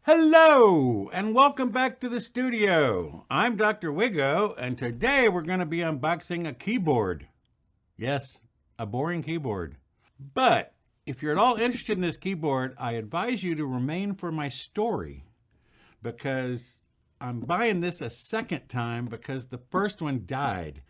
Hello, and welcome back to the studio. I'm Dr. Wigo, and today we're going to be unboxing a keyboard. Yes, a boring keyboard. But if you're at all interested in this keyboard, I advise you to remain for my story because I'm buying this a second time because the first one died.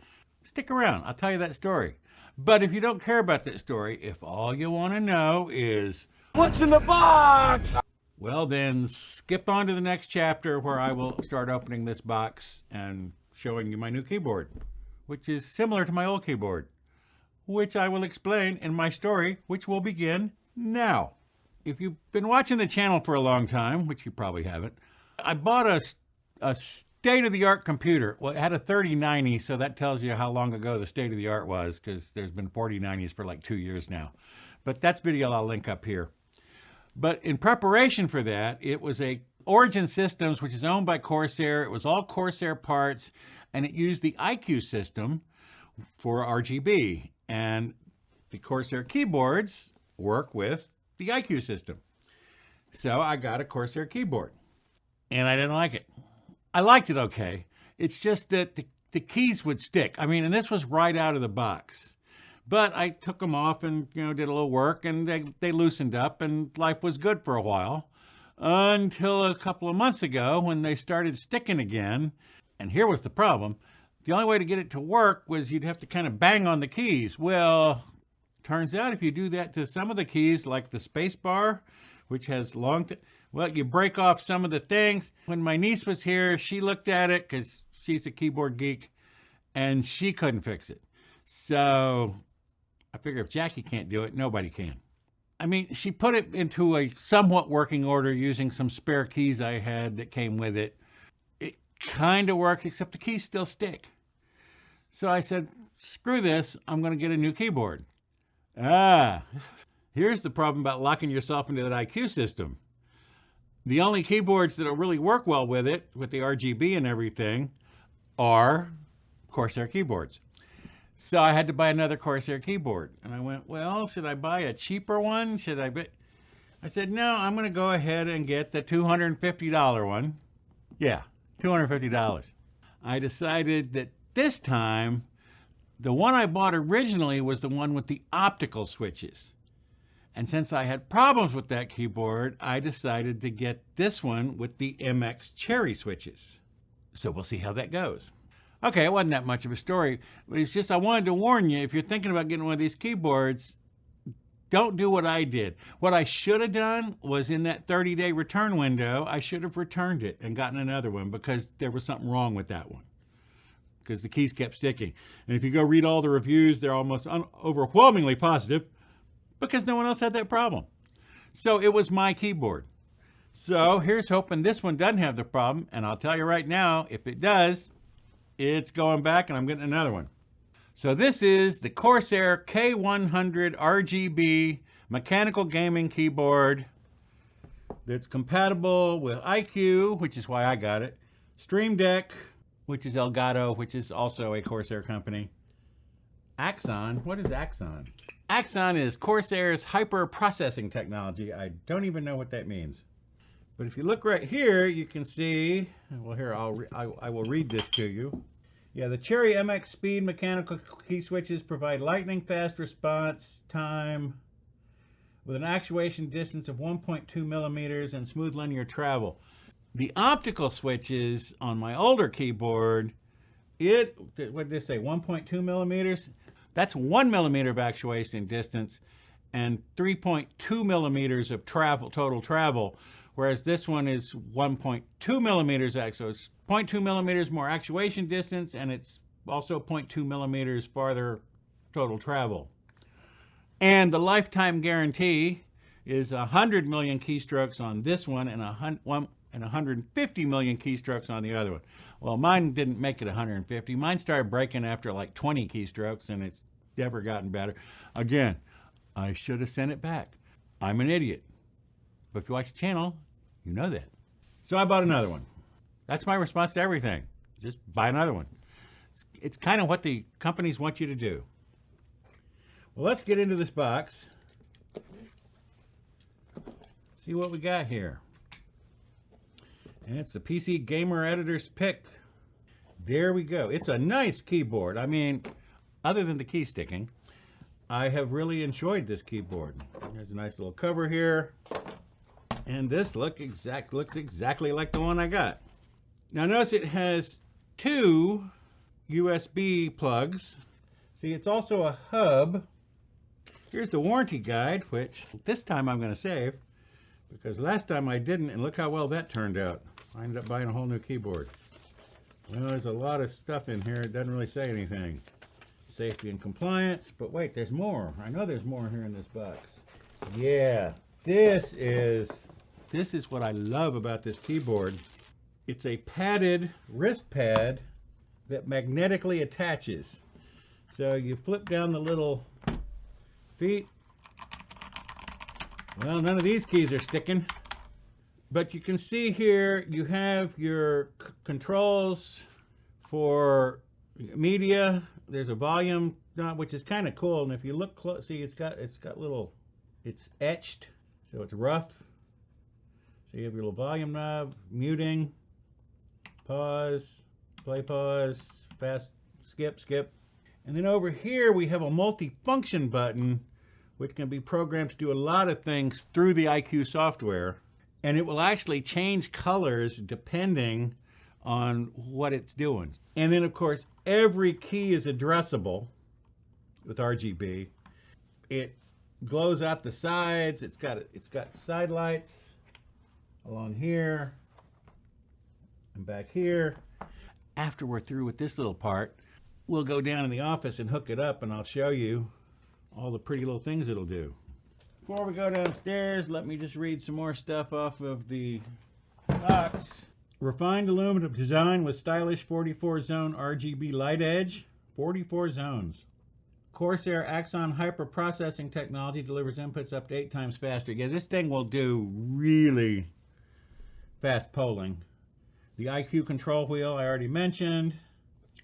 Stick around, I'll tell you that story. But if you don't care about that story, if all you want to know is what's in the box, well, then skip on to the next chapter where I will start opening this box and showing you my new keyboard, which is similar to my old keyboard, which I will explain in my story, which will begin now. If you've been watching the channel for a long time, which you probably haven't, I bought a state-of-the-art computer. Well, it had a 3090, so that tells you how long ago the state-of-the-art was, because there's been 4090s for like 2 years now. But that's video I'll link up here. But in preparation for that, it was a Origin Systems, which is owned by Corsair. It was all Corsair parts, and it used the iCue system for RGB. And the Corsair keyboards work with the iCue system. So I got a Corsair keyboard, and I didn't like it. I liked it okay. It's just that the keys would stick. I mean, and this was right out of the box. But I took them off and, did a little work, and they loosened up, and life was good for a while. Until a couple of months ago when they started sticking again. And here was the problem. The only way to get it to work was you'd have to kind of bang on the keys. Well, turns out if you do that to some of the keys, like the space bar, which has you break off some of the things. When my niece was here, she looked at it because she's a keyboard geek, and she couldn't fix it. So I figure if Jackie can't do it, nobody can. I mean, she put it into a somewhat working order using some spare keys I had that came with it. It kind of works, except the keys still stick. So I said, screw this, I'm going to get a new keyboard. Here's the problem about locking yourself into that iCue system. The only keyboards that'll really work well with it, with the RGB and everything, are Corsair keyboards. So I had to buy another Corsair keyboard. And I went, well, should I buy a cheaper one? I said, no, I'm going to go ahead and get the $250 one. Yeah, $250. I decided that this time, the one I bought originally was the one with the optical switches. And since I had problems with that keyboard, I decided to get this one with the MX cherry switches. So we'll see how that goes. Okay, it wasn't that much of a story, but it's just I wanted to warn you, if you're thinking about getting one of these keyboards, don't do what I did. What I should have done was in that 30-day return window, I should have returned it and gotten another one because there was something wrong with that one because the keys kept sticking. And if you go read all the reviews, they're almost overwhelmingly positive because no one else had that problem. So it was my keyboard. So here's hoping this one doesn't have the problem, and I'll tell you right now, if it does, it's going back and I'm getting another one. So this is the Corsair K100 RGB mechanical gaming keyboard that's compatible with iCue, which is why I got it, Stream Deck, which is Elgato, which is also a Corsair company. Axon, what is Axon? Axon is Corsair's hyper processing technology. I don't even know what that means. But if you look right here, you can see, well here, I will read this to you. Yeah, the Cherry MX Speed mechanical key switches provide lightning fast response time with an actuation distance of 1.2 millimeters and smooth linear travel. The optical switches on my older keyboard, what did it say, 1.2 millimeters? That's 1 millimeter of actuation distance and 3.2 millimeters of total travel. Whereas this one is 1.2 millimeters, so it's 0.2 millimeters more actuation distance, and it's also 0.2 millimeters farther total travel. And the lifetime guarantee is 100 million keystrokes on this one and 150 million keystrokes on the other one. Well, mine didn't make it 150. Mine started breaking after like 20 keystrokes, and it's never gotten better. Again, I should have sent it back. I'm an idiot. But if you watch the channel, you know that. So I bought another one. That's my response to everything. Just buy another one. It's kind of what the companies want you to do. Well, let's get into this box. See what we got here. And it's the PC Gamer Editor's pick. There we go. It's a nice keyboard. I mean, other than the key sticking, I have really enjoyed this keyboard. There's a nice little cover here. And this looks exactly like the one I got. Now notice it has 2 USB plugs. See, it's also a hub. Here's the warranty guide, which this time I'm going to save because last time I didn't, and look how well that turned out. I ended up buying a whole new keyboard. Well, there's a lot of stuff in here. It doesn't really say anything. Safety and compliance, but wait, there's more. I know there's more here in this box. Yeah, this is what I love about this keyboard. It's a padded wrist pad that magnetically attaches. So you flip down the little feet. Well, none of these keys are sticking. But you can see here you have your controls for media. There's a volume knob, which is kind of cool. And if you look close, see it's got little, it's etched, so it's rough. So you have your little volume knob, muting, pause, play, pause, fast, skip. And then over here we have a multi-function button, which can be programmed to do a lot of things through the iCue software. And it will actually change colors depending on what it's doing. And then of course, every key is addressable with RGB. It glows out the sides. It's got side lights along here and back here. After we're through with this little part, we'll go down in the office and hook it up, and I'll show you all the pretty little things it'll do. Before we go downstairs, let me just read some more stuff off of the box. Refined aluminum design with stylish 44-zone RGB light edge. 44 zones. Corsair Axon hyper processing technology delivers inputs up to 8 times faster. Yeah, this thing will do really fast polling. The iCue control wheel I already mentioned.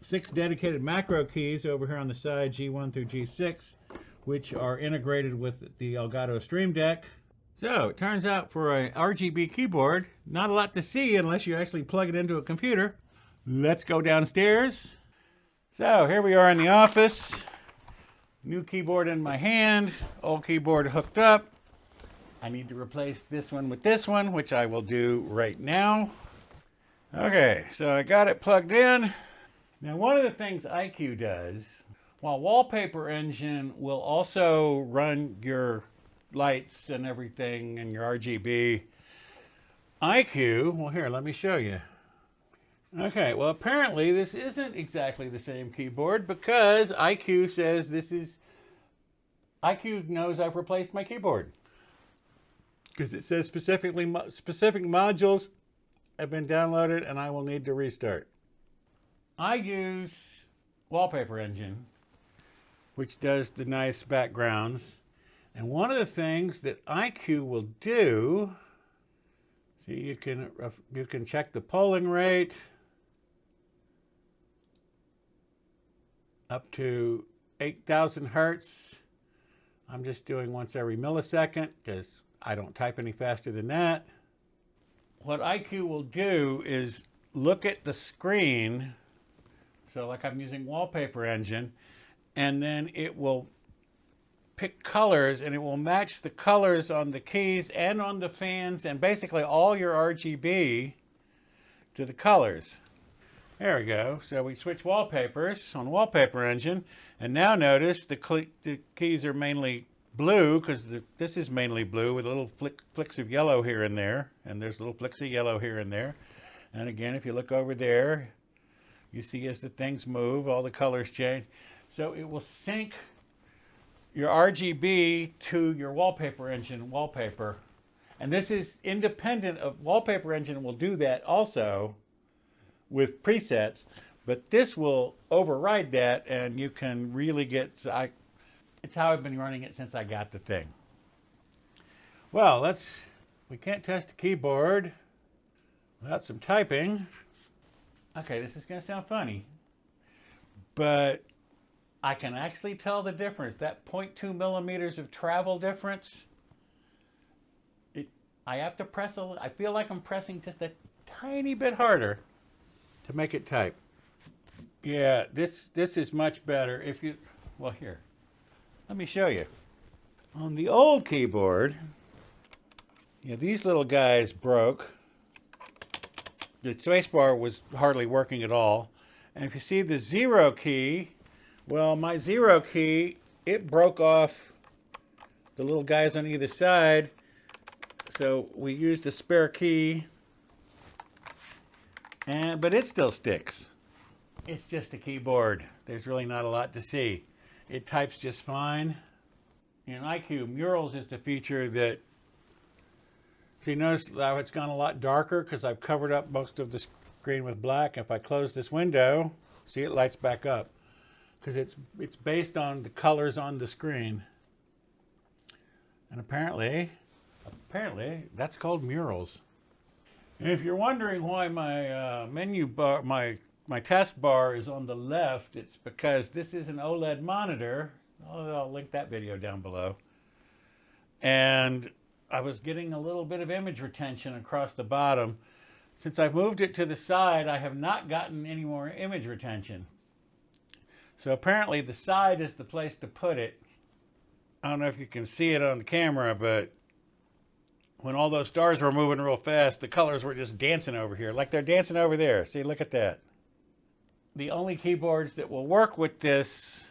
6 dedicated macro keys over here on the side, G1 through G6, which are integrated with the Elgato Stream Deck. So it turns out for an RGB keyboard, not a lot to see unless you actually plug it into a computer. Let's go downstairs. So here we are in the office. New keyboard in my hand, old keyboard hooked up. I need to replace this one with this one, which I will do right now. Okay, so I got it plugged in. Now one of the things iCue does, while Wallpaper Engine will also run your lights and everything and your RGB, iCue, well here, let me show you. Okay, well apparently this isn't exactly the same keyboard because iCue says iCue knows I've replaced my keyboard. Because it says specific modules have been downloaded and I will need to restart. I use Wallpaper Engine, which does the nice backgrounds. And one of the things that iCue will do, see, you can check the polling rate up to 8,000 hertz. I'm just doing once every millisecond because I don't type any faster than that. What iCue will do is look at the screen. So like I'm using Wallpaper Engine, and then it will pick colors and it will match the colors on the keys and on the fans and basically all your RGB to the colors. There we go. So we switch wallpapers on Wallpaper Engine, and now notice the keys are mainly blue because this is mainly blue with little flicks of yellow here and there, and there's little flicks of yellow here and there. And again, if you look over there, you see as the things move, all the colors change. So it will sync your RGB to your Wallpaper Engine wallpaper. And this is independent of Wallpaper Engine will do that also with presets, but this will override that and you can really get, it's how I've been running it since I got the thing. Well, we can't test a keyboard without some typing. Okay, this is going to sound funny, but I can actually tell the difference. That 0.2 millimeters of travel difference, I have to press I feel like I'm pressing just a tiny bit harder to make it type. Yeah, this is much better. If you, well, here, let me show you. On the old keyboard, yeah, these little guys broke. The spacebar was hardly working at all. And if you see the 0 key, well, my 0 key, it broke off the little guys on either side. So we used a spare key, but it still sticks. It's just a keyboard. There's really not a lot to see. It types just fine. In iCue, Murals is the feature that, so you notice how it's gone a lot darker because I've covered up most of the screen with black. If I close this window, see, it lights back up because it's based on the colors on the screen. And apparently that's called Murals. And if you're wondering why my menu bar, my taskbar is on the left, it's because this is an OLED monitor. I'll link that video down below. And I was getting a little bit of image retention across the bottom. Since I've moved it to the side, I have not gotten any more image retention. So apparently the side is the place to put it. I don't know if you can see it on the camera, but when all those stars were moving real fast, the colors were just dancing over here, like they're dancing over there. See, look at that. The only keyboards that will work with this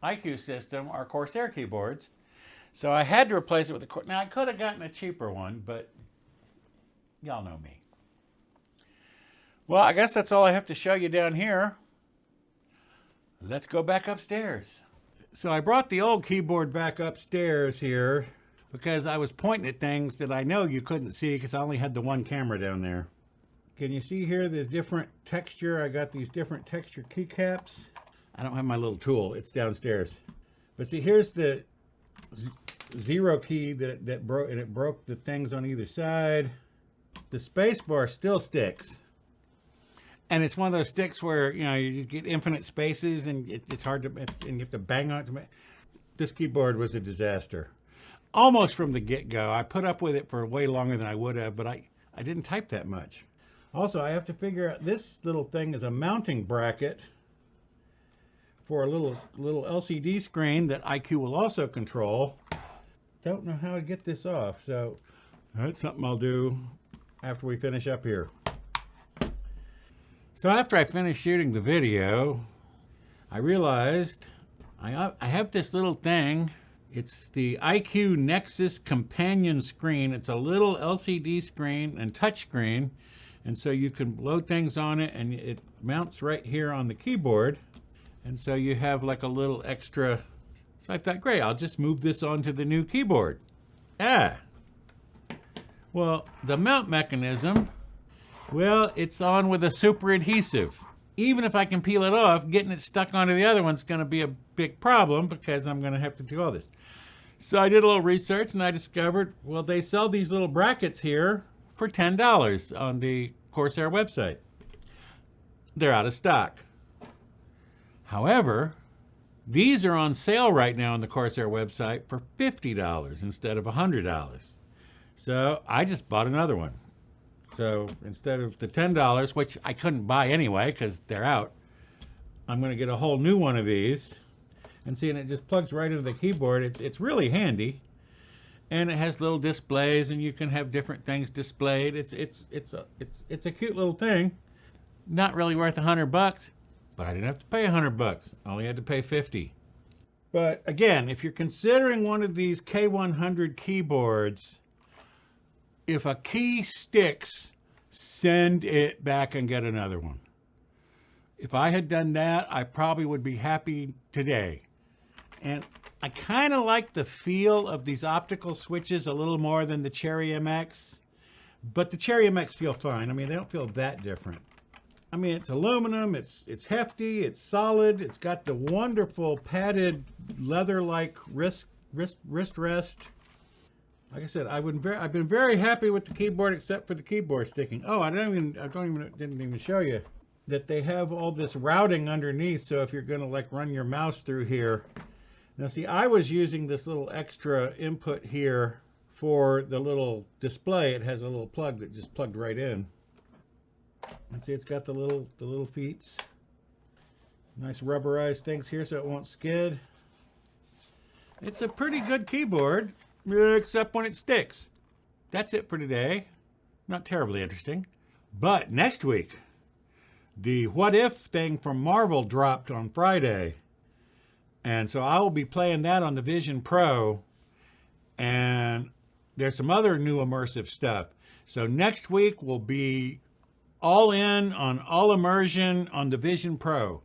iCue system are Corsair keyboards. So I had to replace it with a, now I could have gotten a cheaper one, but y'all know me. Well, I guess that's all I have to show you down here. Let's go back upstairs. So I brought the old keyboard back upstairs here because I was pointing at things that I know you couldn't see because I only had the one camera down there. Can you see here there's different texture? I got these different texture keycaps. I don't have my little tool, it's downstairs. But see, here's the 0 key that broke, and it broke the things on either side. The space bar still sticks. And it's one of those sticks where, you know, you get infinite spaces and it's hard to, and you have to bang on it to make. This keyboard was a disaster. Almost from the get-go. I put up with it for way longer than I would have, but I didn't type that much. Also, I have to figure out, this little thing is a mounting bracket for a little LCD screen that iCue will also control. Don't know how to get this off, so that's something I'll do after we finish up here. So after I finished shooting the video, I realized I have this little thing. It's the iCue Nexus Companion Screen. It's a little LCD screen and touch screen. And so you can load things on it and it mounts right here on the keyboard. And so you have like a little extra. So I thought, great, I'll just move this onto the new keyboard. Well, the mount mechanism, well, it's on with a super adhesive. Even if I can peel it off, getting it stuck onto the other one's gonna be a big problem because I'm gonna have to do all this. So I did a little research and I discovered, well, they sell these little brackets here for $10 on the Corsair website. They're out of stock. However, these are on sale right now on the Corsair website for $50 instead of $100. So I just bought another one. So instead of the $10, which I couldn't buy anyway because they're out, I'm going to get a whole new one of these. And see, and it just plugs right into the keyboard. It's really handy. And it has little displays and you can have different things displayed. It's a cute little thing. Not really worth $100, but I didn't have to pay $100. I only had to pay $50. But again, if you're considering one of these K100 keyboards, if a key sticks, send it back and get another one. If I had done that, I probably would be happy today. And I kind of like the feel of these optical switches a little more than the Cherry MX, but the Cherry MX feel fine. I mean, they don't feel that different. I mean, it's aluminum, it's hefty, it's solid, it's got the wonderful padded leather-like wrist rest. Like I said, I've been very happy with the keyboard except for the keyboard sticking. Oh, I didn't even show you that they have all this routing underneath. So if you're gonna like run your mouse through here. Now see, I was using this little extra input here for the little display, it has a little plug that just plugged right in. And see, it's got the little feet. Nice rubberized things here so it won't skid. It's a pretty good keyboard, except when it sticks. That's it for today. Not terribly interesting. But next week, the What If thing from Marvel dropped on Friday. And so I will be playing that on the Vision Pro. And there's some other new immersive stuff. So next week will be all in on all immersion on the Vision Pro.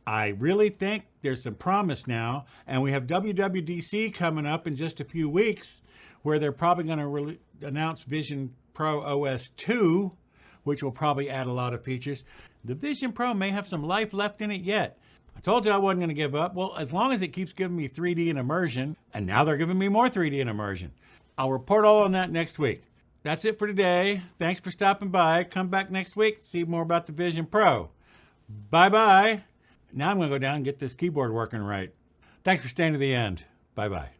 I really think there's some promise now. And we have WWDC coming up in just a few weeks, where they're probably going to announce Vision Pro OS 2, which will probably add a lot of features. The Vision Pro may have some life left in it yet. I told you I wasn't going to give up. Well, as long as it keeps giving me 3D and immersion, and now they're giving me more 3D and immersion. I'll report all on that next week. That's it for today. Thanks for stopping by. Come back next week to see more about the Vision Pro. Bye-bye. Now I'm going to go down and get this keyboard working right. Thanks for staying to the end. Bye-bye.